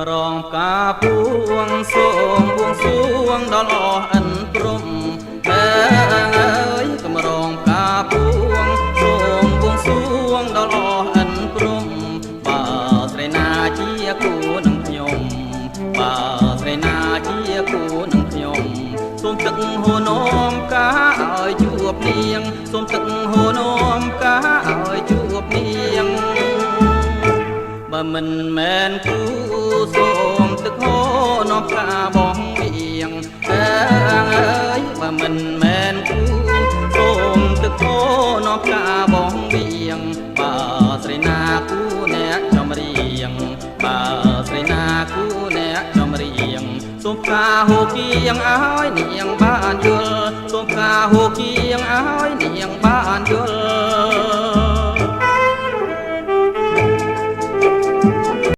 รองกาพวงសូមបួងសួងដល់អស់អិនព្រំអើយកម្រងកាพวงសូមបួងសួងដល់អស់អិនព្រំបើស្រីណាជាគូនឹងខ្ញុំបើស្រីណាជាគូនឹងខ្ញុំសូមទឹកហូរនាំកាឲ្យជួបនាងសូមទឹកហូរនាំកាឲ្យជួបនាងបើមិនមែនគូសូមទឹកហូរនាំកាបងវៀងអើយបើមិនមែនគូសូមទឹកហូរនាំកាបងវៀងបើស្រីណាគូអ្នកចម្រៀងបើស្រីណាគូអ្នកចម្រៀងសូមការហូគៀងឲ្យនាងបានយល់សូមការហូគៀងឲ្យនាងបានយល់